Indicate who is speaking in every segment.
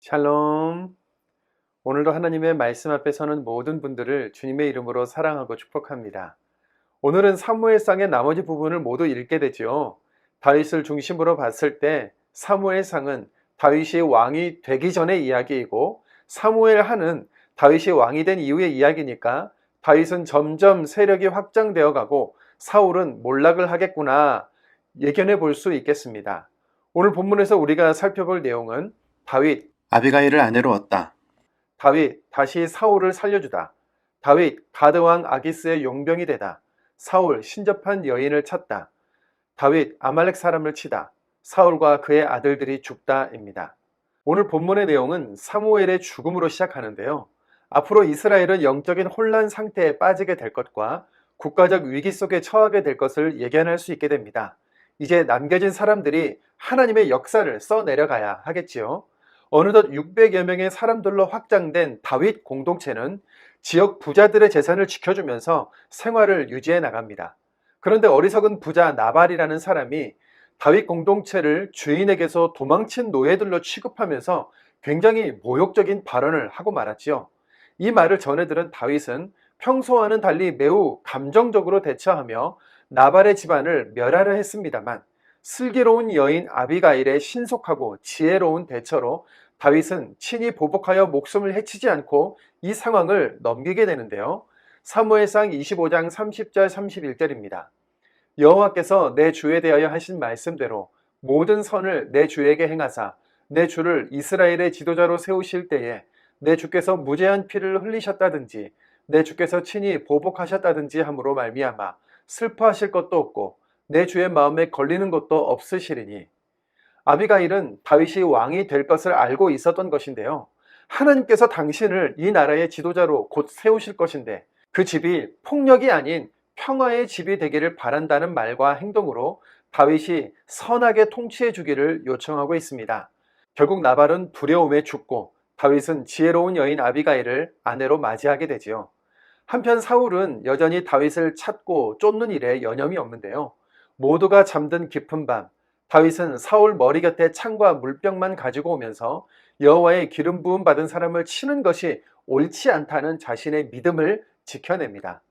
Speaker 1: 샬롬. 오늘도 하나님의 말씀 앞에 서는 모든 분들을 주님의 이름으로 사랑하고 축복합니다. 오늘은 사무엘상의 나머지 부분을 모두 읽게 되죠. 다윗을 중심으로 봤을 때 사무엘상은 다윗이 왕이 되기 전의 이야기이고, 사무엘하는 다윗이 왕이 된 이후의 이야기니까 다윗은 점점 세력이 확장되어 가고 사울은 몰락을 하겠구나 예견해 볼 수 있겠습니다. 오늘 본문에서 우리가 살펴볼 내용은 다윗 아비가일을 아내로 얻다. 다윗 다시 사울을 살려주다. 다윗 가드왕 아기스의 용병이 되다. 사울 신접한 여인을 찾다. 다윗 아말렉 사람을 치다. 사울과 그의 아들들이 죽다입니다. 오늘 본문의 내용은 사무엘의 죽음으로 시작하는데요. 앞으로 이스라엘은 영적인 혼란 상태에 빠지게 될 것과 국가적 위기 속에 처하게 될 것을 예견할 수 있게 됩니다. 이제 남겨진 사람들이 하나님의 역사를 써내려가야 하겠지요. 어느덧 600여 명의 사람들로 확장된 다윗 공동체는 지역 부자들의 재산을 지켜주면서 생활을 유지해 나갑니다. 그런데 어리석은 부자 나발이라는 사람이 다윗 공동체를 주인에게서 도망친 노예들로 취급하면서 굉장히 모욕적인 발언을 하고 말았지요. 이 말을 전해 들은 다윗은 평소와는 달리 매우 감정적으로 대처하며 나발의 집안을 멸하려 했습니다만, 슬기로운 여인 아비가일의 신속하고 지혜로운 대처로 다윗은 친히 보복하여 목숨을 해치지 않고 이 상황을 넘기게 되는데요. 사무엘상 25장 30절 31절입니다. 여호와께서 내 주에 대하여 하신 말씀대로 모든 선을 내 주에게 행하사 내 주를 이스라엘의 지도자로 세우실 때에 내 주께서 무죄한 피를 흘리셨다든지 내 주께서 친히 보복하셨다든지 함으로 말미암아 슬퍼하실 것도 없고 내 주의 마음에 걸리는 것도 없으시리니. 아비가일은 다윗이 왕이 될 것을 알고 있었던 것인데요. 하나님께서 당신을 이 나라의 지도자로 곧 세우실 것인데 그 집이 폭력이 아닌 평화의 집이 되기를 바란다는 말과 행동으로 다윗이 선하게 통치해 주기를 요청하고 있습니다. 결국 나발은 두려움에 죽고 다윗은 지혜로운 여인 아비가일을 아내로 맞이하게 되지요. 한편 사울은 여전히 다윗을 찾고 쫓는 일에 여념이 없는데요. 모두가 잠든 깊은 밤, 다윗은 사울 머리 곁에 창과 물병만 가지고 오면서 여호와의 기름 부음 받은 사람을 치는 것이 옳지 않다는 자신의 믿음을 지켜냅니다.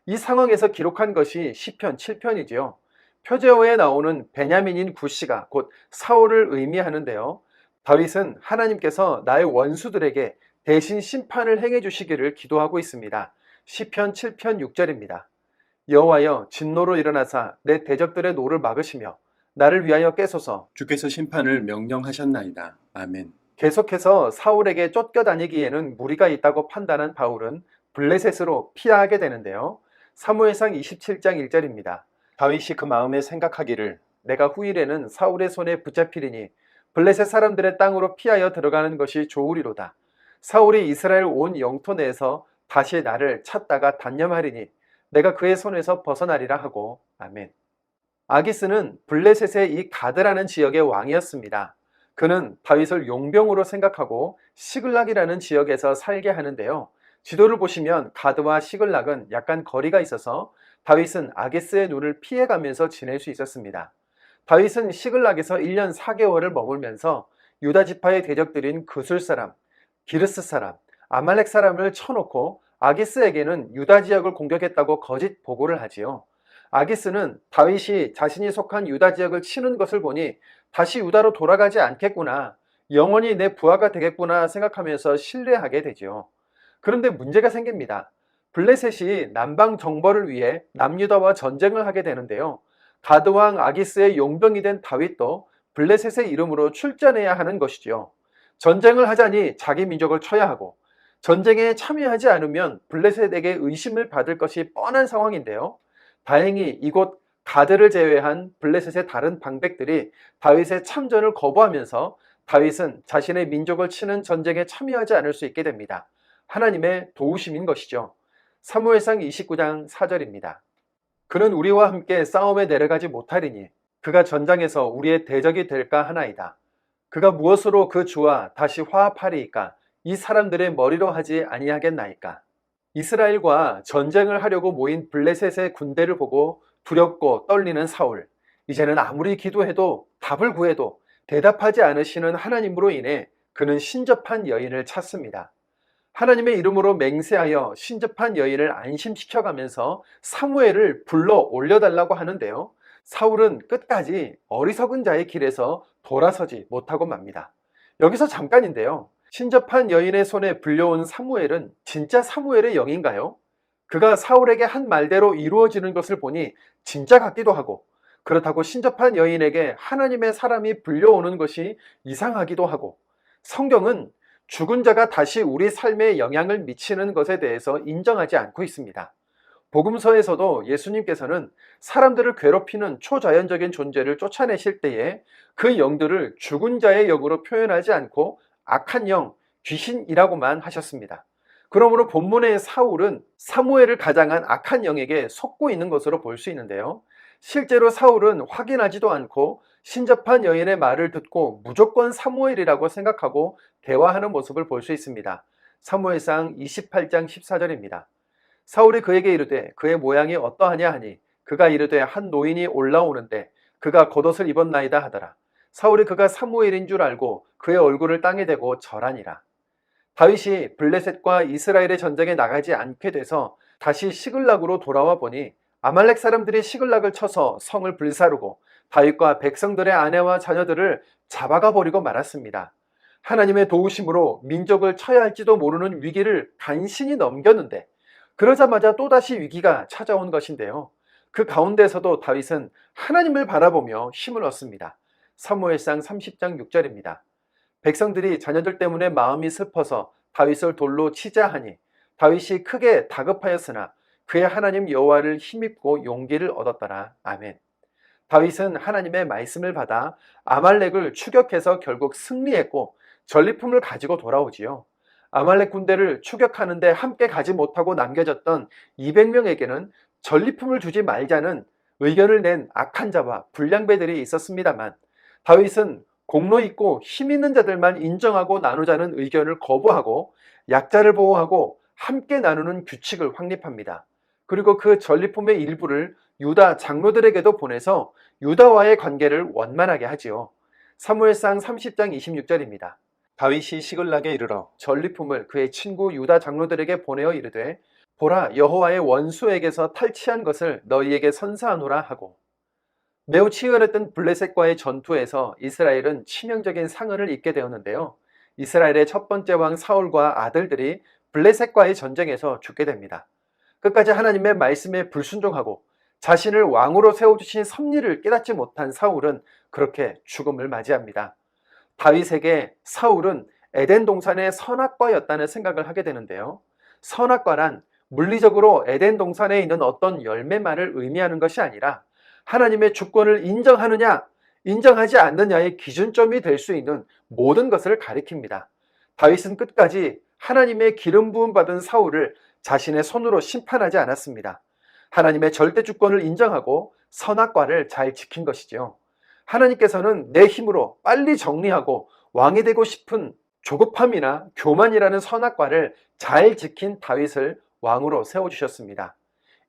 Speaker 1: 이 상황에서 기록한 것이 시편 7편이지요. 표제어에 나오는 베냐민인 구시가 곧 사울을 의미하는데요. 다윗은 하나님께서 나의 원수들에게 대신 심판을 행해 주시기를 기도하고 있습니다. 시편 7편 6절입니다. 여호와여 진노로 일어나사 내 대적들의 노를 막으시며 나를 위하여 깨소서. 주께서 심판을 명령하셨나이다. 아멘. 계속해서 사울에게 쫓겨다니기에는 무리가 있다고 판단한 바울은 블레셋으로 피하게 되는데요. 사무엘상 27장 1절입니다. 다윗이 그 마음에 생각하기를 내가 후일에는 사울의 손에 붙잡히리니 블레셋 사람들의 땅으로 피하여 들어가는 것이 좋으리로다. 사울이 이스라엘 온 영토 내에서 다시 나를 찾다가 단념하리니 내가 그의 손에서 벗어나리라 하고. 아멘. 아기스는 블레셋의 이 가드라는 지역의 왕이었습니다. 그는 다윗을 용병으로 생각하고 시글락이라는 지역에서 살게 하는데요. 지도를 보시면 가드와 시글락은 약간 거리가 있어서 다윗은 아기스의 눈을 피해가면서 지낼 수 있었습니다. 다윗은 시글락에서 1년 4개월을 머물면서 유다 지파의 대적들인 그술 사람, 기르스 사람, 아말렉 사람을 쳐놓고 아기스에게는 유다 지역을 공격했다고 거짓 보고를 하지요. 아기스는 다윗이 자신이 속한 유다 지역을 치는 것을 보니 다시 유다로 돌아가지 않겠구나, 영원히 내 부하가 되겠구나 생각하면서 신뢰하게 되죠. 그런데 문제가 생깁니다. 블레셋이 남방 정벌을 위해 남유다와 전쟁을 하게 되는데요. 가드왕 아기스의 용병이 된 다윗도 블레셋의 이름으로 출전해야 하는 것이죠. 전쟁을 하자니 자기 민족을 쳐야 하고 전쟁에 참여하지 않으면 블레셋에게 의심을 받을 것이 뻔한 상황인데요. 다행히 이곳 가드를 제외한 블레셋의 다른 방백들이 다윗의 참전을 거부하면서 다윗은 자신의 민족을 치는 전쟁에 참여하지 않을 수 있게 됩니다. 하나님의 도우심인 것이죠. 사무엘상 29장 4절입니다. 그는 우리와 함께 싸움에 내려가지 못하리니 그가 전장에서 우리의 대적이 될까 하나이다. 그가 무엇으로 그 주와 다시 화합하리이까? 이 사람들의 머리로 하지 아니하겠나이까? 이스라엘과 전쟁을 하려고 모인 블레셋의 군대를 보고 두렵고 떨리는 사울. 이제는 아무리 기도해도 답을 구해도 대답하지 않으시는 하나님으로 인해 그는 신접한 여인을 찾습니다. 하나님의 이름으로 맹세하여 신접한 여인을 안심시켜가면서 사무엘을 불러 올려달라고 하는데요. 사울은 끝까지 어리석은 자의 길에서 돌아서지 못하고 맙니다. 여기서 잠깐인데요. 신접한 여인의 손에 불려온 사무엘은 진짜 사무엘의 영인가요? 그가 사울에게 한 말대로 이루어지는 것을 보니 진짜 같기도 하고, 그렇다고 신접한 여인에게 하나님의 사람이 불려오는 것이 이상하기도 하고, 성경은 죽은 자가 다시 우리 삶에 영향을 미치는 것에 대해서 인정하지 않고 있습니다. 복음서에서도 예수님께서는 사람들을 괴롭히는 초자연적인 존재를 쫓아내실 때에 그 영들을 죽은 자의 영으로 표현하지 않고 악한 영, 귀신이라고만 하셨습니다. 그러므로 본문의 사울은 사무엘을 가장한 악한 영에게 속고 있는 것으로 볼 수 있는데요. 실제로 사울은 확인하지도 않고 신접한 여인의 말을 듣고 무조건 사무엘이라고 생각하고 대화하는 모습을 볼 수 있습니다. 사무엘상 28장 14절입니다. 사울이 그에게 이르되 그의 모양이 어떠하냐 하니 그가 이르되 한 노인이 올라오는데 그가 겉옷을 입었나이다 하더라. 사울이 그가 사무엘인 줄 알고 그의 얼굴을 땅에 대고 절하니라. 다윗이 블레셋과 이스라엘의 전쟁에 나가지 않게 돼서 다시 시글락으로 돌아와 보니 아말렉 사람들이 시글락을 쳐서 성을 불사르고 다윗과 백성들의 아내와 자녀들을 잡아가 버리고 말았습니다. 하나님의 도우심으로 민족을 쳐야 할지도 모르는 위기를 간신히 넘겼는데 그러자마자 또다시 위기가 찾아온 것인데요. 그 가운데서도 다윗은 하나님을 바라보며 힘을 얻습니다. 사무엘상 30장 6절입니다. 백성들이 자녀들 때문에 마음이 슬퍼서 다윗을 돌로 치자 하니 다윗이 크게 다급하였으나 그의 하나님 여호와를 힘입고 용기를 얻었더라. 아멘. 다윗은 하나님의 말씀을 받아 아말렉을 추격해서 결국 승리했고 전리품을 가지고 돌아오지요. 아말렉 군대를 추격하는데 함께 가지 못하고 남겨졌던 200명에게는 전리품을 주지 말자는 의견을 낸 악한 자와 불량배들이 있었습니다만 다윗은 공로 있고 힘 있는 자들만 인정하고 나누자는 의견을 거부하고 약자를 보호하고 함께 나누는 규칙을 확립합니다. 그리고 그 전리품의 일부를 유다 장로들에게도 보내서 유다와의 관계를 원만하게 하지요. 사무엘상 30장 26절입니다. 다윗이 시글락에 이르러 전리품을 그의 친구 유다 장로들에게 보내어 이르되 보라 여호와의 원수에게서 탈취한 것을 너희에게 선사하노라 하고 매우 치열했던 블레셋과의 전투에서 이스라엘은 치명적인 상흔을 입게 되었는데요. 이스라엘의 첫 번째 왕 사울과 아들들이 블레셋과의 전쟁에서 죽게 됩니다. 끝까지 하나님의 말씀에 불순종하고 자신을 왕으로 세워주신 섭리를 깨닫지 못한 사울은 그렇게 죽음을 맞이합니다. 다윗에게 사울은 에덴 동산의 선악과였다는 생각을 하게 되는데요. 선악과란 물리적으로 에덴 동산에 있는 어떤 열매만을 의미하는 것이 아니라 하나님의 주권을 인정하느냐, 인정하지 않느냐의 기준점이 될 수 있는 모든 것을 가리킵니다. 다윗은 끝까지 하나님의 기름 부음 받은 사울을 자신의 손으로 심판하지 않았습니다. 하나님의 절대 주권을 인정하고 선악과를 잘 지킨 것이죠. 하나님께서는 내 힘으로 빨리 정리하고 왕이 되고 싶은 조급함이나 교만이라는 선악과를 잘 지킨 다윗을 왕으로 세워주셨습니다.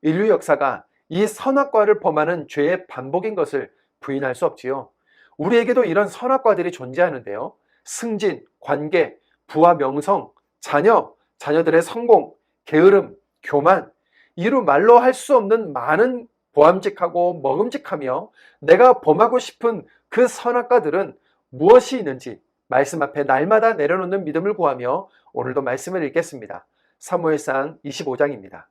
Speaker 1: 인류 역사가 이 선악과를 범하는 죄의 반복인 것을 부인할 수 없지요. 우리에게도 이런 선악과들이 존재하는데요. 승진, 관계, 부와 명성, 자녀, 자녀들의 성공, 게으름, 교만, 이루 말로 할 수 없는 많은 보암직하고 먹음직하며 내가 범하고 싶은 그 선악과들은 무엇이 있는지 말씀 앞에 날마다 내려놓는 믿음을 구하며 오늘도 말씀을 읽겠습니다. 사무엘상 25장입니다.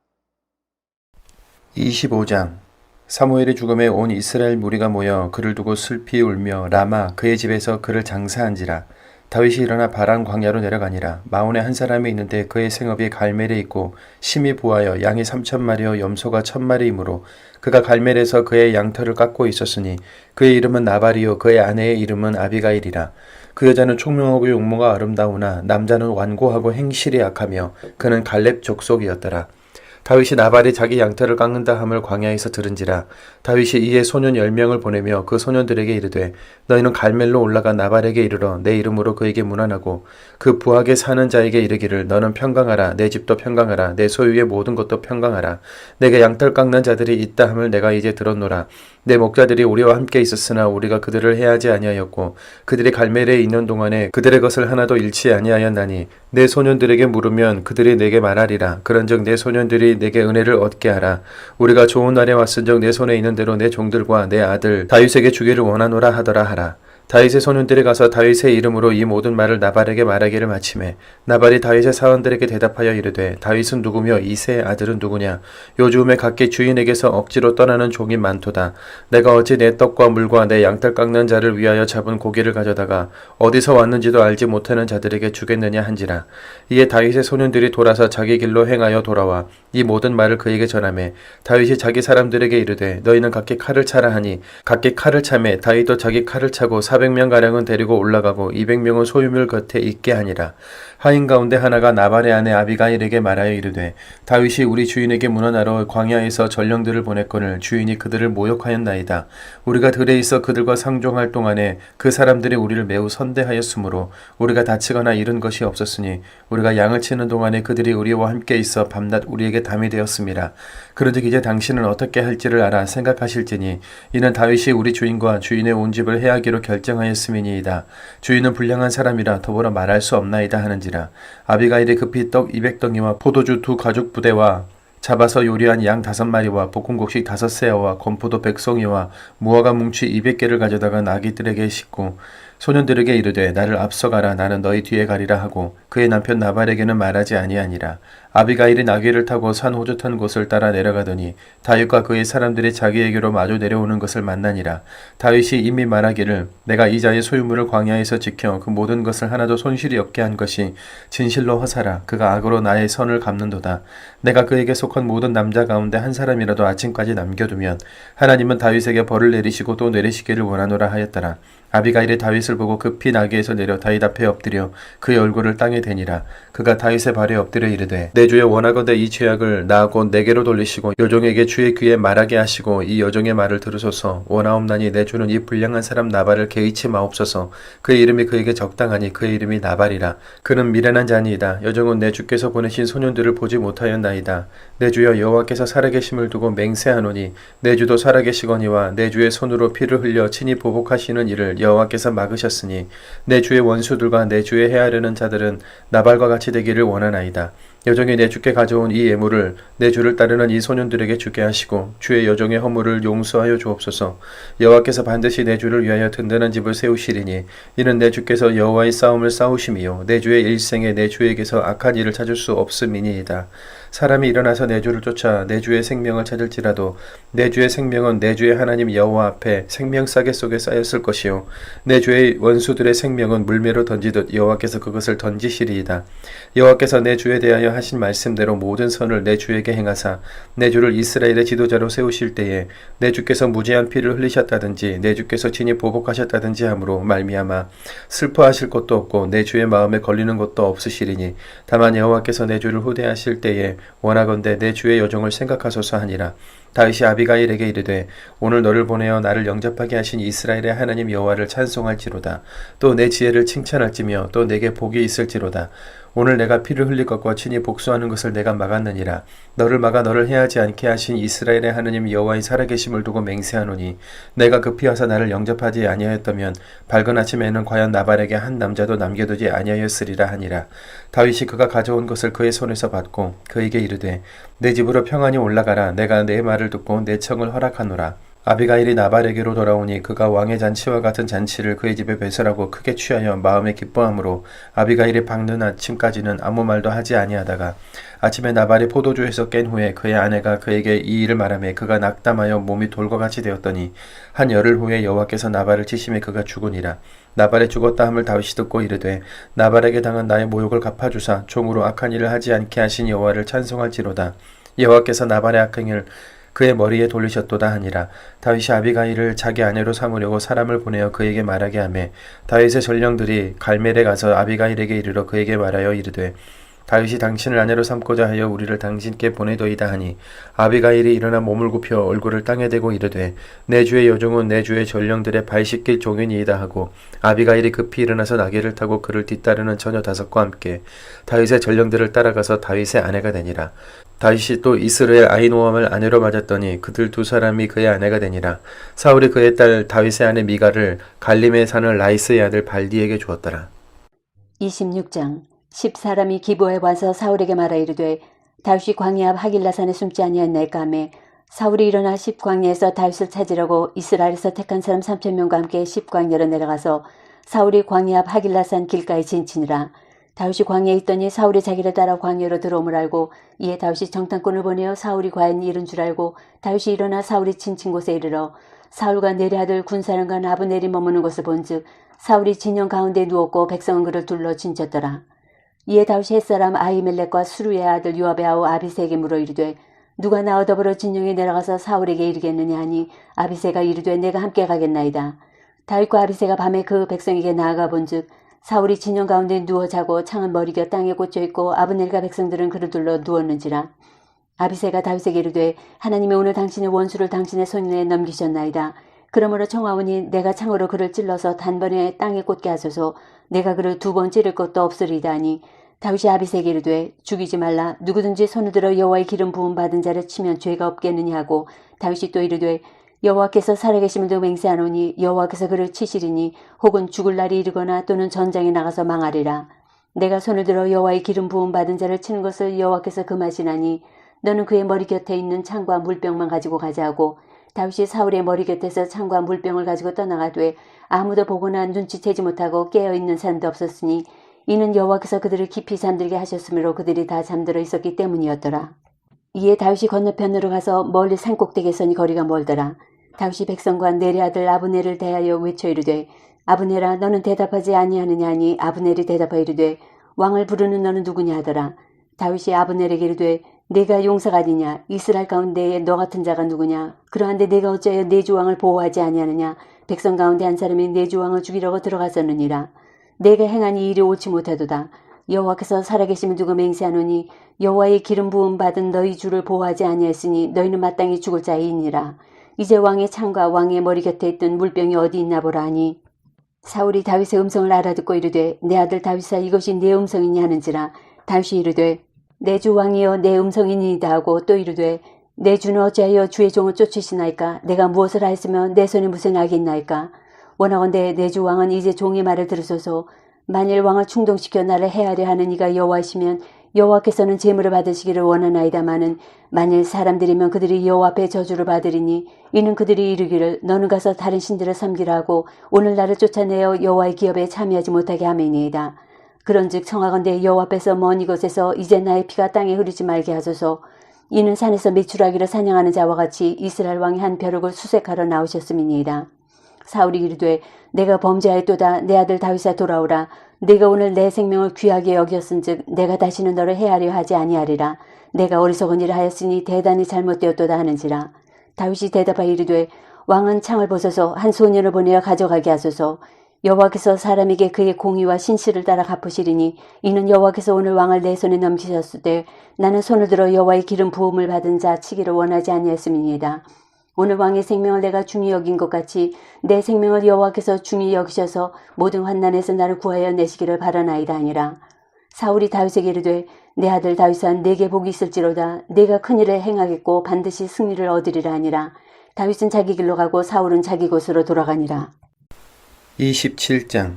Speaker 1: 25장. 사무엘의 죽음에 온 이스라엘 무리가 모여 그를 두고 슬피 울며 라마 그의 집에서 그를 장사한지라. 다윗이 일어나 바란 광야로 내려가니라. 마온에 한 사람이 있는데 그의 생업이 갈멜에 있고 심히 부하여 양이 3,000마리여 염소가 1,000마리이므로 그가 갈멜에서 그의 양털을 깎고 있었으니 그의 이름은 나발이요 그의 아내의 이름은 아비가일이라. 그 여자는 총명하고 용모가 아름다우나 남자는 완고하고 행실이 약하며 그는 갈렙 족속이었더라. 다윗이 나발이 자기 양털을 깎는다 함을 광야에서 들은지라. 다윗이 이에 소년 10명을 보내며 그 소년들에게 이르되 너희는 갈멜로 올라가 나발에게 이르러 내 이름으로 그에게 문안하고 그 부하게 사는 자에게 이르기를 너는 평강하라. 내 집도 평강하라. 내 소유의 모든 것도 평강하라. 내게 양털 깎는 자들이 있다 함을 내가 이제 들었노라. 내 목자들이 우리와 함께 있었으나 우리가 그들을 해하지 아니하였고 그들이 갈멜에 있는 동안에 그들의 것을 하나도 잃지 아니하였나니 내 소년들에게 물으면 그들이 내게 말하리라. 그런즉 내 소년들이 내게 은혜를 얻게 하라. 우리가 좋은 날에 왔은즉 내 손에 있는 대로 내 종들과 내 아들 다윗에게 주기를 원하노라 하더라 하라. 다윗의 소년들이 가서 다윗의 이름으로 이 모든 말을 나발에게 말하기를 마치매 나발이 다윗의 사원들에게 대답하여 이르되 다윗은 누구며 이새의 아들은 누구냐. 요즘에 각기 주인에게서 억지로 떠나는 종이 많도다. 내가 어찌 내 떡과 물과 내 양털 깎는 자를 위하여 잡은 고기를 가져다가 어디서 왔는지도 알지 못하는 자들에게 주겠느냐 한지라. 이에 다윗의 소년들이 돌아서 자기 길로 행하여 돌아와 이 모든 말을 그에게 전하매 다윗이 자기 사람들에게 이르되 너희는 각기 칼을 차라 하니 각기 칼을 차매 다윗도 자기 칼을 차고 400명가량은 데리고 올라가고 200명은 소유물 곁에 있게 하니라. 하인 가운데 하나가 나발의 아내 아비가일에게 말하여 이르되 다윗이 우리 주인에게 문안하러 광야에서 전령들을 보냈거늘 주인이 그들을 모욕하였나이다. 우리가 들에 있어 그들과 상종할 동안에 그 사람들이 우리를 매우 선대하였으므로 우리가 다치거나 잃은 것이 없었으니 우리가 양을 치는 동안에 그들이 우리와 함께 있어 밤낮 우리에게 담이 되었음이라. 그런즉 이제 당신은 어떻게 할지를 알아 생각하실지니 이는 다윗이 우리 주인과 주인의 온 집을 해하기로 결정하였음이니이다. 주인은 불량한 사람이라 더불어 말할 수 없나이다 하는지라. 아비가일이 급히 떡 200덩이와 포도주 2가죽 부대와 잡아서 요리한 양 5마리와 볶음곡식 5세어와 건포도 100송이와 무화과 뭉치 200개를 가져다가 나귀들에게 싣고 소년들에게 이르되 나를 앞서가라. 나는 너희 뒤에 가리라 하고 그의 남편 나발에게는 말하지 아니하니라. 아비가일이 나귀를 타고 산 호젓한 곳을 따라 내려가더니 다윗과 그의 사람들이 자기에게로 마주 내려오는 것을 만나니라. 다윗이 이미 말하기를 내가 이 자의 소유물을 광야에서 지켜 그 모든 것을 하나도 손실이 없게 한 것이 진실로 허사라. 그가 악으로 나의 선을 갚는도다. 내가 그에게 속한 모든 남자 가운데 한 사람이라도 아침까지 남겨두면 하나님은 다윗에게 벌을 내리시고 또 내리시기를 원하노라 하였더라. 아비가일이 다윗을 보고 급히 나귀에서 내려 다윗 앞에 엎드려 그의 얼굴을 땅에 대니라. 그가 다윗의 발에 엎드려 이르되 내 주여 원하건대 이 죄악을 나 곧 내게로 돌리시고 여종에게 주의 귀에 말하게 하시고 이 여종의 말을 들으소서. 원하옵나니 내 주는 이 불량한 사람 나발을 개의치 마옵소서. 그의 이름이 그에게 적당하니 그의 이름이 나발이라. 그는 미련한 자니이다. 여종은 내 주께서 보내신 소년들을 보지 못하였나이다. 내 주여 여호와께서 살아계심을 두고 맹세하노니 내 주도 살아계시거니와 내 주의 손으로 피를 흘려 친히 보복하시는 일을 여호와께서 막으셨으니 내 주의 원수들과 내 주의 해하려는 자들은 나발과 같이 되기를 원하나이다. 여종이 내 주께 가져온 이 예물을 내 주를 따르는 이 소년들에게 주게 하시고 주의 여종의 허물을 용서하여 주옵소서. 여호와께서 반드시 내 주를 위하여 든든한 집을 세우시리니 이는 내 주께서 여호와의 싸움을 싸우심이요 내 주의 일생에 내 주에게서 악한 일을 찾을 수 없음이니이다. 사람이 일어나서 내 주를 쫓아 내 주의 생명을 찾을지라도 내 주의 생명은 내 주의 하나님 여호와 앞에 생명 싸개 속에 쌓였을 것이요 내 주의 원수들의 생명은 물매로 던지듯 여호와께서 그것을 던지시리이다. 여호와께서 내 주에 대하여 하신 말씀대로 모든 선을 내 주에게 행하사 내 주를 이스라엘의 지도자로 세우실 때에 내 주께서 무죄한 피를 흘리셨다든지 내 주께서 친히 보복하셨다든지 함으로 말미암아 슬퍼하실 것도 없고 내 주의 마음에 걸리는 것도 없으시리니 다만 여호와께서 내 주를 후대하실 때에 원하건대 내 주의 여종을 생각하소서 하니라. 다윗이 아비가일에게 이르되 오늘 너를 보내어 나를 영접하게 하신 이스라엘의 하나님 여호와를 찬송할지로다. 또 내 지혜를 칭찬할지며 또 내게 복이 있을지로다. 오늘 내가 피를 흘릴 것과 친히 복수하는 것을 내가 막았느니라. 너를 막아 너를 해하지 않게 하신 이스라엘의 하나님 여호와의 살아계심을 두고 맹세하노니 내가 급히 와서 나를 영접하지 아니하였다면 밝은 아침에는 과연 나발에게 한 남자도 남겨두지 아니하였으리라 하니라. 다윗이 그가 가져온 것을 그의 손에서 받고 그에게 이르되 내 집으로 평안히 올라가라. 내가 내 말을 듣고 내 청을 허락하노라. 아비가일이 나발에게로 돌아오니 그가 왕의 잔치와 같은 잔치를 그의 집에 배설하고 크게 취하여 마음에 기뻐함으로 아비가일이 밝는 아침까지는 아무 말도 하지 아니하다가 아침에 나발이 포도주에서 깬 후에 그의 아내가 그에게 이 일을 말하며 그가 낙담하여 몸이 돌과 같이 되었더니 한 열흘 후에 여호와께서 나발을 치심에 그가 죽으니라. 나발이 죽었다 함을 다윗이 듣고 이르되 나발에게 당한 나의 모욕을 갚아주사 종으로 악한 일을 하지 않게 하신 여호와를 찬송할지로다. 여호와께서 나발의 악행을 그의 머리에 돌리셨도다 하니라. 다윗이 아비가일을 자기 아내로 삼으려고 사람을 보내어 그에게 말하게 하매 다윗의 전령들이 갈멜에 가서 아비가일에게 이르러 그에게 말하여 이르되 다윗이 당신을 아내로 삼고자 하여 우리를 당신께 보내도이다 하니 아비가일이 일어나 몸을 굽혀 얼굴을 땅에 대고 이르되 내 주의 여종은 내 주의 전령들의 발 씻길 종이니이다 하고 아비가일이 급히 일어나서 나귀를 타고 그를 뒤따르는 처녀 5과 함께 다윗의 전령들을 따라가서 다윗의 아내가 되니라. 다윗이 또 이스라엘 아히노암을 아내로 맞았더니 그들 2사람이 그의 아내가 되니라. 사울이 그의 딸 다윗의 아내 미가를 갈림에 사는 라이스의 아들 발디에게 주었더라.
Speaker 2: 26장 10사람이 기브에 와서 사울에게 말하 이르되 다윗이 광야 앞 하길라산에 숨지 아니하였나이까 하매 사울이 일어나 십광야에서 다윗을 찾으려고 이스라엘에서 택한 사람 3,000명과 함께 십광야로 내려가서 사울이 광야 앞 하길라산 길가에 진치니라. 다윗이 광야에 있더니 사울이 자기를 따라 광야로 들어옴을 알고 이에 다윗이 정탐꾼을 보내어 사울이 과연 이른 줄 알고 다윗이 일어나 사울이 진친 곳에 이르러 사울과 내리 아들 군사령관 아브넬이 머무는 것을 본즉 사울이 진영 가운데 누웠고 백성은 그를 둘러 진쳤더라. 이에 다윗이 햇사람 아히멜렉과 수루의 아들 요압의 아우 아비새에게 물어 이르되 누가 나와 더불어 진영에 내려가서 사울에게 이르겠느냐 하니 아비새가 이르되 내가 함께 가겠나이다. 다윗과 아비새가 밤에 그 백성에게 나아가 본즉 사울이 진영 가운데 누워 자고 창은 머리가 땅에 꽂혀 있고 아브넬과 백성들은 그를 둘러 누웠는지라. 아비새가 다윗에게 이르되 하나님이 오늘 당신의 원수를 당신의 손에 넘기셨나이다. 그러므로 청하오니 내가 창으로 그를 찔러서 단번에 땅에 꽂게 하소서. 내가 그를 2번 찌를 것도 없으리다 하니 다윗이 아비새에게 이르되 죽이지 말라. 누구든지 손을 들어 여호와의 기름 부음 받은 자를 치면 죄가 없겠느냐 하고 다윗이 또 이르되 여호와께서 살아계심을 두고 맹세하노니 여호와께서 그를 치시리니 혹은 죽을 날이 이르거나 또는 전장에 나가서 망하리라. 내가 손을 들어 여호와의 기름 부음 받은 자를 치는 것을 여호와께서 금하시나니 너는 그의 머리 곁에 있는 창과 물병만 가지고 가자 하고 다윗이 사울의 머리 곁에서 창과 물병을 가지고 떠나가되 아무도 보거나 눈치채지 못하고 깨어있는 사람도 없었으니 이는 여호와께서 그들을 깊이 잠들게 하셨으므로 그들이 다 잠들어 있었기 때문이었더라. 이에 다윗이 건너편으로 가서 멀리 산꼭대기에 서니 거리가 멀더라. 다윗이 백성과 내리 아들 아브넬을 대하여 외쳐 이르되 아브넬아 너는 대답하지 아니하느냐 하니 아브넬이 대답하여 이르되 왕을 부르는 너는 누구냐 하더라. 다윗이 아브넬에게 이르되 내가 용사가 아니냐 이스라엘 가운데에 너 같은 자가 누구냐 그러한데 내가 어찌하여 내 주 왕을 보호하지 아니하느냐 백성 가운데 한 사람이 내 주 왕을 죽이려고 들어갔었느니라. 내가 행한 이 일이 옳지 못하도다. 여호와께서 살아계심을 두고 맹세하노니 여호와의 기름 부음 받은 너희 주를 보호하지 아니하였으니 너희는 마땅히 죽을 자이니라. 이제 왕의 창과 왕의 머리 곁에 있던 물병이 어디 있나 보라 하니 사울이 다윗의 음성을 알아듣고 이르되 내 아들 다윗아 이것이 내 음성이냐 하는지라. 다윗이 이르되 내 주 왕이여 내 음성이니이다 하고 또 이르되 내 주는 어찌하여 주의 종을 쫓으시나이까 내가 무엇을 하였으면 내 손에 무슨 악이 있나이까. 원하건대 내 주 왕은 이제 종의 말을 들으소서. 만일 왕을 충동시켜 나를 해하려 하는 이가 여호와이시면 여호와께서는 제물을 받으시기를 원하나이다마는 만일 사람들이면 그들이 여호와 앞에 저주를 받으리니 이는 그들이 이르기를 너는 가서 다른 신들을 섬기라 하고 오늘 나를 쫓아내어 여호와의 기업에 참여하지 못하게 하매니이다. 그런즉 청하건대 여호와 앞에서 먼 이곳에서 이제 나의 피가 땅에 흐르지 말게 하소서. 이는 산에서 메추라기를 사냥하는 자와 같이 이스라엘 왕이 한 벼룩을 수색하러 나오셨음이니이다. 사울이 이르되 내가 범죄하였도다. 내 아들 다윗아 돌아오라. 내가 오늘 내 생명을 귀하게 여겼은즉 내가 다시는 너를 해하려 하지 아니하리라. 내가 어리석은 일을 하였으니 대단히 잘못되었도다 하는지라. 다윗이 대답하여 이르되 왕은 창을 보소서. 한 소년을 보내어 가져가게 하소서. 여호와께서 사람에게 그의 공의와 신실을 따라 갚으시리니 이는 여호와께서 오늘 왕을 내 손에 넘기셨을 때 나는 손을 들어 여호와의 기름 부음을 받은 자 치기를 원하지 아니하였음이니이다. 오늘 왕의 생명을 내가 중히 여긴 것 같이 내 생명을 여호와께서 중히 여기셔서 모든 환난에서 나를 구하여 내시기를 바라나이다 아니라. 사울이 다윗에게 이르되 내 아들 다윗아 내게 복이 있을지로다. 내가 큰일을 행하겠고 반드시 승리를 얻으리라 하니라. 다윗은 자기 길로 가고 사울은 자기 곳으로 돌아가니라.
Speaker 1: 27장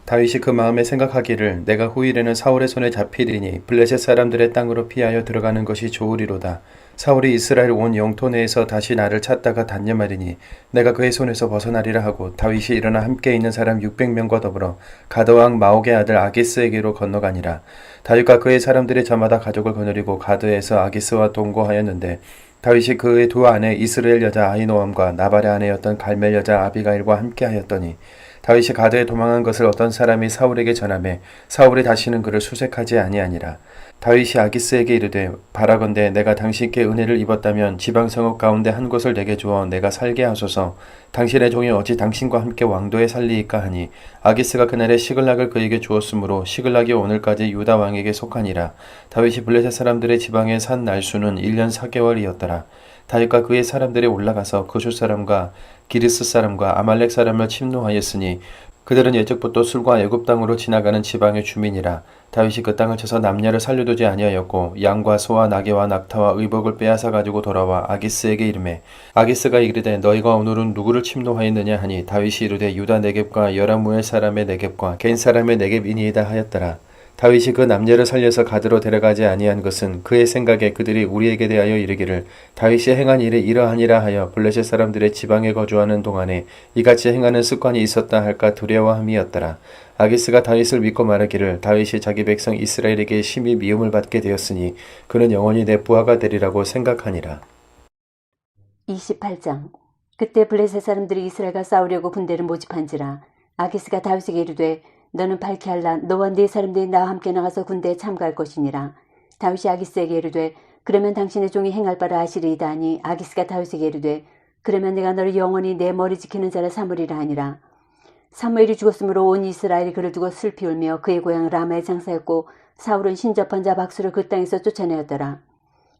Speaker 1: 다윗이 그 마음에 생각하기를 내가 후일에는 사울의 손에 잡히리니 블레셋 사람들의 땅으로 피하여 들어가는 것이 좋으리로다. 사울이 이스라엘 온 영토 내에서 다시 나를 찾다가 단념하리니 내가 그의 손에서 벗어나리라 하고 다윗이 일어나 함께 있는 사람 600명과 더불어 가드왕 마옥의 아들 아기스에게로 건너가니라. 다윗과 그의 사람들이 저마다 가족을 거느리고 가드에서 아기스와 동거하였는데 다윗이 그의 2 아내 이스라엘 여자 아히노암과 나발의 아내였던 갈멜 여자 아비가일과 함께하였더니 다윗이 가드에 도망한 것을 어떤 사람이 사울에게 전하매 사울이 다시는 그를 수색하지 아니하니라. 다윗이 아기스에게 이르되 바라건대 내가 당신께 은혜를 입었다면 지방성읍 가운데 한 곳을 내게 주어 내가 살게 하소서. 당신의 종이 어찌 당신과 함께 왕도에 살리이까 하니 아기스가 그날에 시글락을 그에게 주었으므로 시글락이 오늘까지 유다 왕에게 속하니라. 다윗이 블레셋 사람들의 지방에 산 날수는 1년 4개월이었더라. 다윗과 그의 사람들이 올라가서 거슈 사람과 기르스 사람과 아말렉 사람을 침노하였으니 그들은 예적부터 술과 애굽 땅으로 지나가는 지방의 주민이라. 다윗이 그 땅을 쳐서 남녀를 살려두지 아니하였고 양과 소와 나귀와 낙타와 의복을 빼앗아 가지고 돌아와 아기스에게 이르매 아기스가 이르되 너희가 오늘은 누구를 침노하였느냐 하니 다윗이 이르되 유다 네겝과 여라무엘 사람의 네겝과 겐 사람의 네겝이니이다 하였더라. 다윗이 그 남녀를 살려서 가드로 데려가지 아니한 것은 그의 생각에 그들이 우리에게 대하여 이르기를 다윗이 행한 일이 이러하니라 하여 블레셋 사람들의 지방에 거주하는 동안에 이같이 행하는 습관이 있었다 할까 두려워함이었더라. 아기스가 다윗을 믿고 말하기를 다윗이 자기 백성 이스라엘에게 심히 미움을 받게 되었으니 그는 영원히 내 부하가 되리라고 생각하니라.
Speaker 2: 28장. 그때 블레셋 사람들이 이스라엘과 싸우려고 군대를 모집한지라. 아기스가 다윗에게 이르되 너는 밝히 알라. 너와 네 사람들이 나와 함께 나가서 군대에 참가할 것이니라. 다윗이 아기스에게 이르되 그러면 당신의 종이 행할 바를 아시리이다 하니 아기스가 다윗에게 이르되 그러면 내가 너를 영원히 내 머리 지키는 자를 삼으리라 하니라. 사무엘이 죽었으므로 온 이스라엘이 그를 두고 슬피 울며 그의 고향 라마에 장사했고 사울은 신접한 자 박수를 그 땅에서 쫓아내었더라.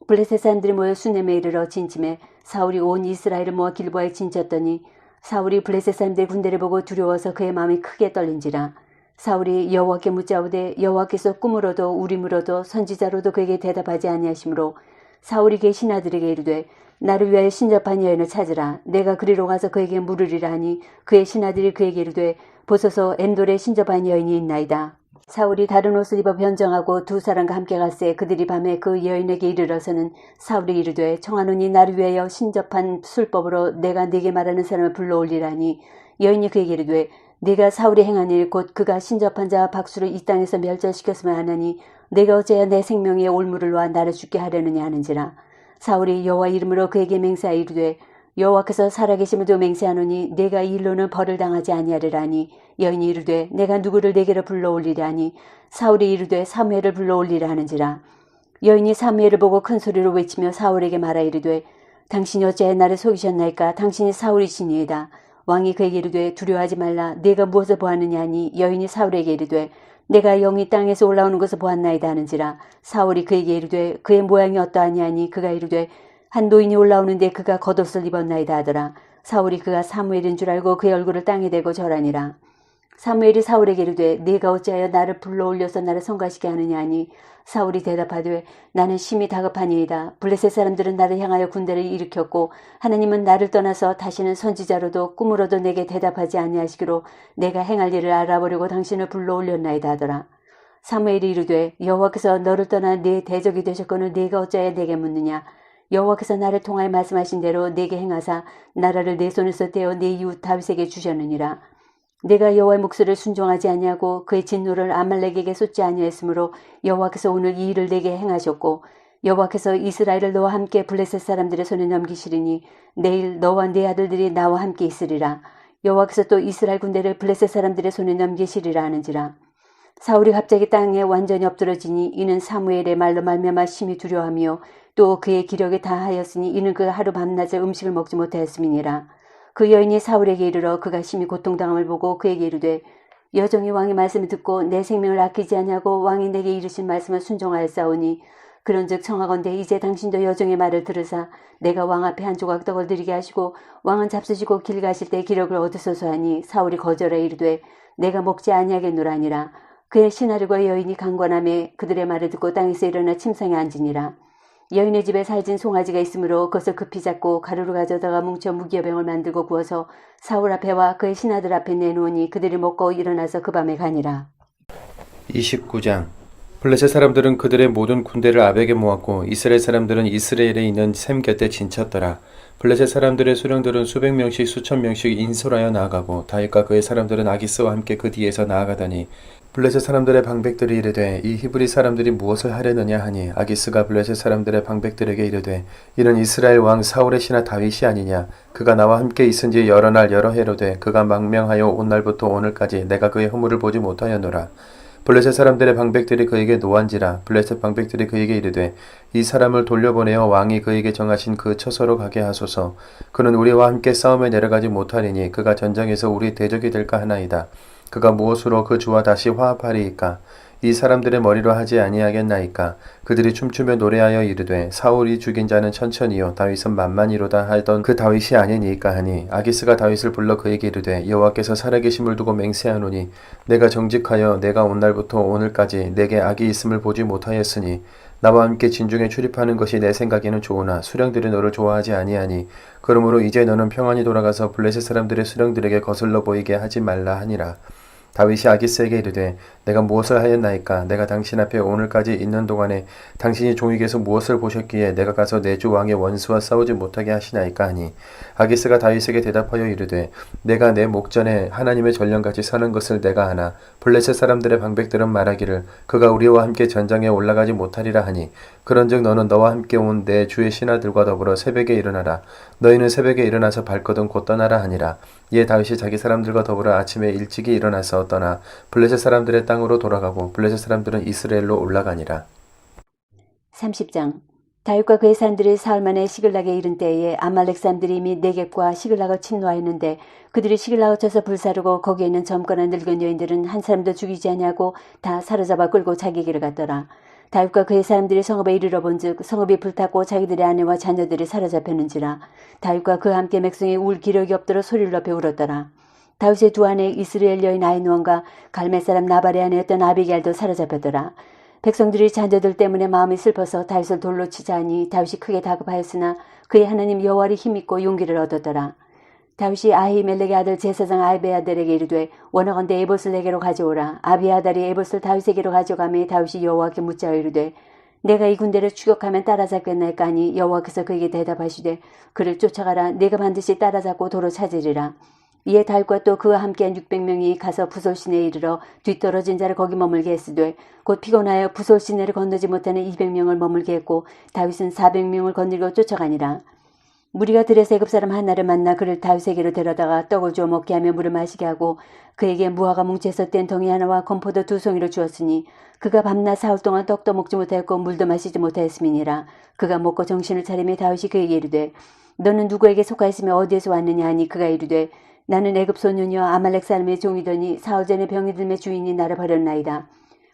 Speaker 2: 블레셋 사람들이 모여 수넴에 이르러 진침해 사울이 온 이스라엘을 모아 길보아에 진쳤더니 사울이 블레셋 사람들의 군대를 보고 두려워서 그의 마음이 크게 떨린지라. 사울이 여호와께 묻자오되 여호와께서 꿈으로도 우림으로도 선지자로도 그에게 대답하지 아니하시므로 사울이 그의 신하들에게 이르되 나를 위하여 신접한 여인을 찾으라. 내가 그리로 가서 그에게 물으리라 하니 그의 신하들이 그에게 이르되 보소서 엔돌에 신접한 여인이 있나이다. 사울이 다른 옷을 입어 변정하고 두 사람과 함께 갔으에 그들이 밤에 그 여인에게 이르러서는 사울이 이르되 청하노니 나를 위하여 신접한 술법으로 내가 네게 말하는 사람을 불러올리라니 여인이 그에게 이르되 네가 사울이 행한 일 곧 그가 신접한 자 박수를 이 땅에서 멸절시켰으면 하나니 내가 어찌하여 내 생명에 올무를 놓아 나를 죽게 하려느냐 하는지라. 사울이 여호와 이름으로 그에게 맹세하여 이르되 여호와께서 살아계심을 두어 맹세하노니 내가 이 일로는 벌을 당하지 아니하리라 하니 여인이 이르되 내가 누구를 내게로 불러올리라 하니 사울이 이르되 사무엘을 불러올리라 하는지라. 여인이 사무엘을 보고 큰 소리로 외치며 사울에게 말하 이르되 당신이 어찌하여 나를 속이셨나이까. 당신이 사울이시니이다. 왕이 그에게 이르되 두려워하지 말라. 네가 무엇을 보았느냐 하니 여인이 사울에게 이르되 내가 영이 땅에서 올라오는 것을 보았나이다 하는지라. 사울이 그에게 이르되 그의 모양이 어떠하냐 하니 그가 이르되 한 노인이 올라오는데 그가 겉옷을 입었나이다 하더라. 사울이 그가 사무엘인 줄 알고 그의 얼굴을 땅에 대고 절하니라. 사무엘이 사울에게 이르되 네가 어찌하여 나를 불러올려서 나를 성가시게 하느냐 하니 사울이 대답하되 나는 심히 다급하니이다. 블레셋 사람들은 나를 향하여 군대를 일으켰고 하나님은 나를 떠나서 다시는 선지자로도 꿈으로도 내게 대답하지 아니하시기로 내가 행할 일을 알아보려고 당신을 불러올렸나이다 하더라. 사무엘이 이르되 여호와께서 너를 떠나 네 대적이 되셨거늘 네가 어찌하여 내게 묻느냐. 여호와께서 나를 통하여 말씀하신 대로 내게 행하사 나라를 내 손에서 떼어 내 이웃 다윗에게 주셨느니라. 내가 여호와의 목소리를 순종하지 아니하고 그의 진노를 아말렉에게 쏟지 아니하였으므로 여호와께서 오늘 이 일을 내게 행하셨고 여호와께서 이스라엘을 너와 함께 블레셋 사람들의 손에 넘기시리니 내일 너와 네 아들들이 나와 함께 있으리라. 여호와께서 또 이스라엘 군대를 블레셋 사람들의 손에 넘기시리라 하는지라. 사울이 갑자기 땅에 완전히 엎드러지니 이는 사무엘의 말로 말미암아 심히 두려워하며 또 그의 기력에 다하였으니 이는 그 하루 밤낮을 음식을 먹지 못하였음이니라. 그 여인이 사울에게 이르러 그가 심히 고통당함을 보고 그에게 이르되 여종이 왕의 말씀을 듣고 내 생명을 아끼지 아니하고 왕이 내게 이르신 말씀을 순종하였사오니 그런즉 청하건대 이제 당신도 여종의 말을 들으사 내가 왕 앞에 한 조각 떡을 드리게 하시고 왕은 잡수시고 길 가실 때 기력을 얻으소서 하니 사울이 거절하여 이르되 내가 먹지 아니하겠노라 하니라. 그의 신하들과 여인이 강권하며 그들의 말을 듣고 땅에서 일어나 침상에 앉으니라. 여인의 집에 살진 송아지가 있으므로 그것을 급히 잡고 가루를 가져다가 뭉쳐 무기여병을 만들고 구워서 사울 앞에와 그의 신하들 앞에 내놓으니 그들이 먹고 일어나서 그 밤에 가니라.
Speaker 1: 29장. 블레셋 사람들은 그들의 모든 군대를 아벡에 모았고 이스라엘 사람들은 이스라엘에 있는 셈 곁에 진쳤더라. 블레셋 사람들의 수령들은 수백 명씩 수천 명씩 인솔하여 나아가고 다윗과 그의 사람들은 아기스와 함께 그 뒤에서 나아가더니 블레셋 사람들의 방백들이 이르되 이 히브리 사람들이 무엇을 하려느냐 하니 아기스가 블레셋 사람들의 방백들에게 이르되 이는 이스라엘 왕 사울의 신하 다윗이 아니냐. 그가 나와 함께 있은지 여러 날 여러 해로 돼 그가 망명하여 온 날부터 오늘까지 내가 그의 허물을 보지 못하였노라. 블레셋 사람들의 방백들이 그에게 노한지라. 블레셋 방백들이 그에게 이르되 이 사람을 돌려보내어 왕이 그에게 정하신 그 처소로 가게 하소서. 그는 우리와 함께 싸움에 내려가지 못하리니 그가 전장에서 우리 대적이 될까 하나이다. 그가 무엇으로 그 주와 다시 화합하리이까. 이 사람들의 머리로 하지 아니하겠나이까. 그들이 춤추며 노래하여 이르되 사울이 죽인 자는 천천히요 다윗은 만만이로다 하던 그 다윗이 아니니까 하니 아기스가 다윗을 불러 그에게 이르되 여호와께서 살아계심을 두고 맹세하노니 내가 정직하여 내가 온 날부터 오늘까지 내게 악이 있음을 보지 못하였으니 나와 함께 진중에 출입하는 것이 내 생각에는 좋으나 수령들이 너를 좋아하지 아니하니 그러므로 이제 너는 평안히 돌아가서 블레셋 사람들의 수령들에게 거슬러 보이게 하지 말라 하니라. 다윗이 아기스에게 이르되 내가 무엇을 하였나이까. 내가 당신 앞에 오늘까지 있는 동안에 당신이 종에게서 무엇을 보셨기에 내가 가서 내 주 왕의 원수와 싸우지 못하게 하시나이까 하니 아기스가 다윗에게 대답하여 이르되 내가 내 목전에 하나님의 전령같이 사는 것을 내가 아나 블레셋 사람들의 방백들은 말하기를 그가 우리와 함께 전장에 올라가지 못하리라 하니 그런즉 너는 너와 함께 온 내 주의 신하들과 더불어 새벽에 일어나라. 너희는 새벽에 일어나서 발거든 곧 떠나라 하니라. 이에 다윗이 자기 사람들과 더불어 아침에 일찍이 일어나서 떠나 블레셋 사람들의 땅으로 돌아가고 블레셋 사람들은 이스라엘로 올라가니라.
Speaker 2: 30장. 다윗과 그의 사람들이 사흘만에 시글락에 이른 때에 아말렉 사람들이 이미 네겝과 시글락을 침노하였는데 그들이 시글락을 쳐서 불사르고 거기에 있는 젊거나 늙은 여인들은 한 사람도 죽이지 아니하고 다 사로잡아 끌고 자기 길을 갔더라. 다윗과 그의 사람들이 성읍에 이르러 본즉 성읍이 불탔고 자기들의 아내와 자녀들이 사로잡혔는지라. 다윗과 그와 함께 백성이 울 기력이 없도록 소리를 높여 울었더라. 다윗의 두 아내 이스라엘 여인 아히노함과 갈멜 사람 나발의 아내였던 아비갈도 사로잡혔더라. 백성들이 자녀들 때문에 마음이 슬퍼서 다윗을 돌로 치자 하니 다윗이 크게 다급하였으나 그의 하나님 여호와를 힘입고 용기를 얻었더라. 다윗이 아히멜렉의 아들 제사장 아비아달에게 이르되 원하건대 에봇을 내게로 가져오라. 아비아달이 에봇을 다윗에게로 가져가매 다윗이 여호와께 묻자 이르되 내가 이 군대를 추격하면 따라잡겠나이까 하니 여호와께서 그에게 대답하시되 그를 쫓아가라. 내가 반드시 따라잡고 도로 찾으리라. 이에 다윗과 또 그와 함께한 600명이 가서 부솔 시내에 이르러 뒤떨어진 자를 거기 머물게 했으되 곧 피곤하여 부솔 시내를 건너지 못하는 200명을 머물게 했고 다윗은 400명을 건너고 쫓아가니라. 무리가 들에서 애굽 사람 하나를 만나 그를 다윗에게로 데려다가 떡을 주어 먹게 하며 물을 마시게 하고 그에게 무화과 뭉치에서 뗀 덩이 하나와 건포도 2송이를 주었으니 그가 밤낮 사흘 동안 떡도 먹지 못하였고 물도 마시지 못하였음이니라. 그가 먹고 정신을 차리며 다윗이 그에게 이르되 너는 누구에게 속하였으며 어디에서 왔느냐 하니 그가 이르되 나는 애굽 소년이여 아말렉 사람의 종이더니 사흘 전에 병이 들매 주인이 나를 버렸나이다.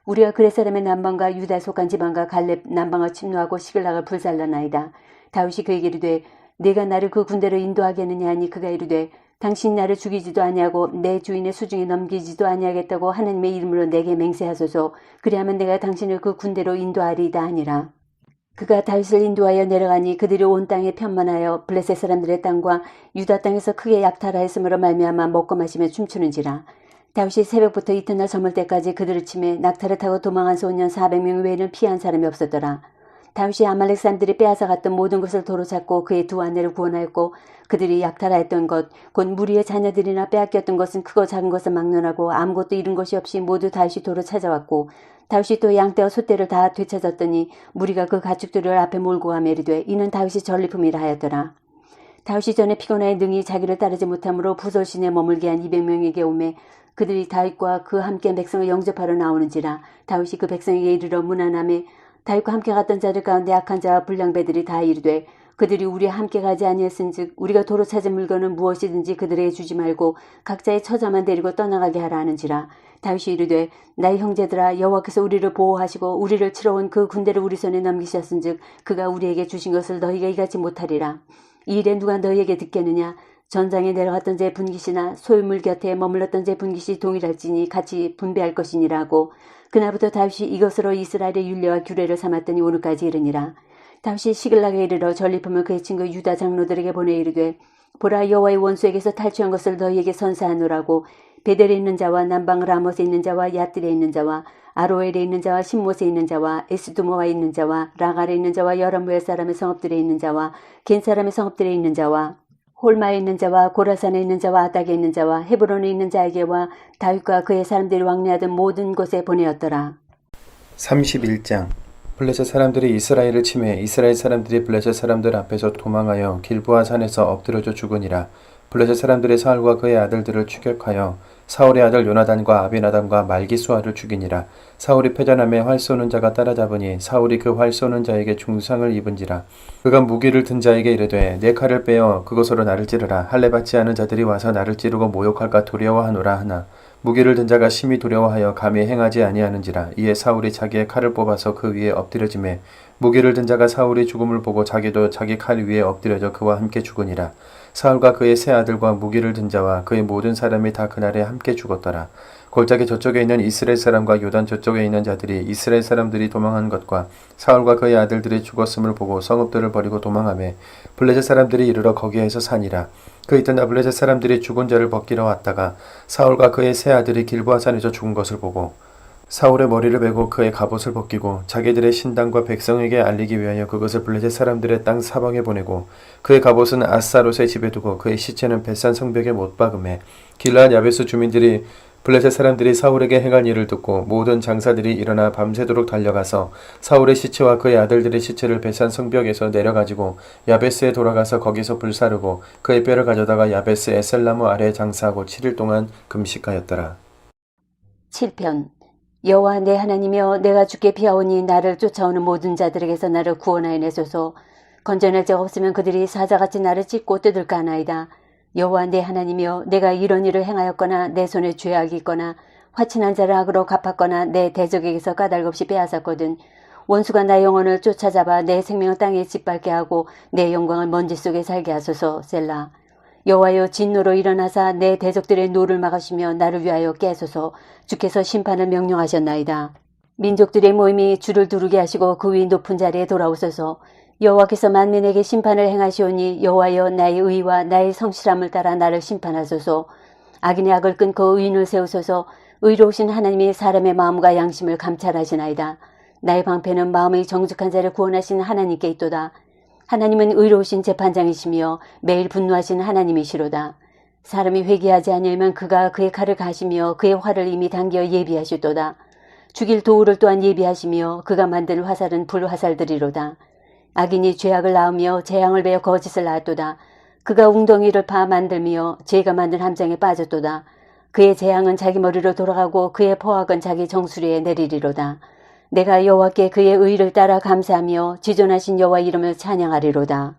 Speaker 2: 우리가 그렛 사람의 남방과 유다 속한 지방과 갈렙 남방을 침노하고 시글락을 불살라나이다. 다윗이 그에게 이르되 네가 나를 그 군대로 인도하겠느냐 하니 그가 이르되 당신이 나를 죽이지도 아니하고 내 주인의 수중에 넘기지도 아니하겠다고 하나님의 이름으로 내게 맹세하소서. 그리하면 내가 당신을 그 군대로 인도하리이다 하니라. 그가 다윗을 인도하여 내려가니 그들이 온 땅에 편만하여 블레셋 사람들의 땅과 유다 땅에서 크게 약탈하였으므로 말미암아 먹고 마시며 춤추는지라. 다윗이 새벽부터 이튿날 저물 때까지 그들을 치매 낙타를 타고 도망한 소년 400명 외에는 피한 사람이 없었더라. 다윗이 아말렉 사람들이 빼앗아 갔던 모든 것을 도로 찾고 그의 두 아내를 구원하였고 그들이 약탈하였던 것 곧 무리의 자녀들이나 빼앗겼던 것은 크고 작은 것을 막론하고 아무것도 잃은 것이 없이 모두 다윗이 도로 찾아왔고 다윗이 또 양떼와 소떼를 다 되찾았더니 무리가 그 가축들을 앞에 몰고 가며 이르되 이는 다윗이 전리품이라 하였더라. 다윗이 전에 피곤하여 능히 자기를 따르지 못하므로 부솔 시내에 머물게 한 200명에게 오매 그들이 다윗과 그 함께 백성을 영접하러 나오는지라. 다윗이 그 백성에게 이르러 문안하매 다윗과 함께 갔던 자들 가운데 악한 자와 불량배들이 다 이르되 그들이 우리와 함께 가지 아니했은즉 우리가 도로 찾은 물건은 무엇이든지 그들에게 주지 말고 각자의 처자만 데리고 떠나가게 하라 하는지라. 다윗이 이르되 나의 형제들아 여호와께서 우리를 보호하시고 우리를 치러온 그 군대를 우리 손에 넘기셨은즉 그가 우리에게 주신 것을 너희가 이같이 못하리라. 이 일에 누가 너희에게 듣겠느냐. 전장에 내려갔던 제 분깃이나 소유물 곁에 머물렀던 제 분깃이 동일할지니 같이 분배할 것이니라 하고 그날부터 다윗이 이것으로 이스라엘의 율례와 규례를 삼았더니 오늘까지 이르니라. 다윗이 시글락에 이르러 전리품을 그의 친구 유다 장로들에게 보내 이르되 보라 여호와의 원수에게서 탈취한 것을 너희에게 선사하노라고 베델에 있는 자와 남방 라못에 있는 자와 야뜰에 있는 자와 아로엘에 있는 자와 신못에 있는 자와 에스두모에 있는 자와 라갈에 있는 자와 여러 사람의 성읍들에 있는 자와 겐 사람의 성읍들에 있는 자와 홀마에 있는 자와 고라산에 있는 자와 아닥에 있는 자와 헤브론에 있는 자에게와 다윗과 그의 사람들이 왕래하던 모든 곳에 보내었더라.
Speaker 1: 31장 블레셋 사람들이 이스라엘을 침해 이스라엘 사람들이 블레셋 사람들 앞에서 도망하여 길보아 산에서 엎드려져 죽으니라. 블레셋 사람들이 사울과 그의 아들들을 추격하여 사울의 아들 요나단과 아비나단과 말기수아를 죽이니라. 사울이 패전함에 활 쏘는 자가 따라잡으니 사울이 그 활 쏘는 자에게 중상을 입은지라. 그가 무기를 든 자에게 이르되 내 칼을 빼어 그것으로 나를 찌르라. 할례 받지 않은 자들이 와서 나를 찌르고 모욕할까 두려워하노라 하나 무기를 든 자가 심히 두려워하여 감히 행하지 아니하는지라. 이에 사울이 자기의 칼을 뽑아서 그 위에 엎드려지매 무기를 든 자가 사울이 죽음을 보고 자기도 자기 칼 위에 엎드려져 그와 함께 죽으니라. 사울과 그의 세 아들과 무기를 든 자와 그의 모든 사람이 다 그날에 함께 죽었더라. 골짜기 저쪽에 있는 이스라엘 사람과 요단 저쪽에 있는 자들이 이스라엘 사람들이 도망한 것과 사울과 그의 아들들이 죽었음을 보고 성읍들을 버리고 도망하매 블레셋 사람들이 이르러 거기에서 사니라. 그 이튿날 블레셋 사람들이 죽은 자를 벗기러 왔다가 사울과 그의 세 아들이 길보아 산에서 죽은 것을 보고 사울의 머리를 베고 그의 갑옷을 벗기고 자기들의 신당과 백성에게 알리기 위하여 그것을 블레셋 사람들의 땅 사방에 보내고 그의 갑옷은 아스타롯의 집에 두고 그의 시체는 벳산 성벽에 못 박음에 길르앗 야베스 주민들이 블레셋 사람들이 사울에게 행한 일을 듣고 모든 장사들이 일어나 밤새도록 달려가서 사울의 시체와 그의 아들들의 시체를 벳산 성벽에서 내려가지고 야베스에 돌아가서 거기서 불사르고 그의 뼈를 가져다가 야베스 에셀나무 아래에 장사하고 7일 동안 금식하였더라.
Speaker 2: 7편 여호와 내 하나님이여 내가 주께 피하오니 나를 쫓아오는 모든 자들에게서 나를 구원하여 내소서. 건져낼 자가 없으면 그들이 사자같이 나를 찢고 뜯을까 하나이다. 여호와 내 하나님이여 내가 이런 일을 행하였거나 내 손에 죄악이 있거나 화친한 자를 악으로 갚았거나 내 대적에게서 까닭없이 빼앗았거든 원수가 나의 영혼을 쫓아잡아 내 생명을 땅에 짓밟게 하고 내 영광을 먼지 속에 살게 하소서. 셀라. 여호와여 진노로 일어나사 내 대적들의 노를 막으시며 나를 위하여 깨소서. 주께서 심판을 명령하셨나이다. 민족들의 모임이 주를 두르게 하시고 그 위 높은 자리에 돌아오소서. 여호와께서 만민에게 심판을 행하시오니 여호와여 나의 의와 나의 성실함을 따라 나를 심판하소서. 악인의 악을 끊고 의인을 세우소서. 의로우신 하나님이 사람의 마음과 양심을 감찰하시나이다. 나의 방패는 마음의 정직한 자를 구원하신 하나님께 있도다. 하나님은 의로우신 재판장이시며 매일 분노하신 하나님이시로다. 사람이 회개하지 아니하면 그가 그의 칼을 가시며 그의 활을 이미 당겨 예비하시도다. 죽일 도우를 또한 예비하시며 그가 만든 화살은 불화살들이로다. 악인이 죄악을 낳으며 재앙을 베어 거짓을 낳았도다. 그가 웅덩이를 파 만들며 죄가 만든 함정에 빠졌도다. 그의 재앙은 자기 머리로 돌아가고 그의 포악은 자기 정수리에 내리리로다. 내가 여호와께 그의 의를 따라 감사하며 지존하신 여호와 이름을 찬양하리로다.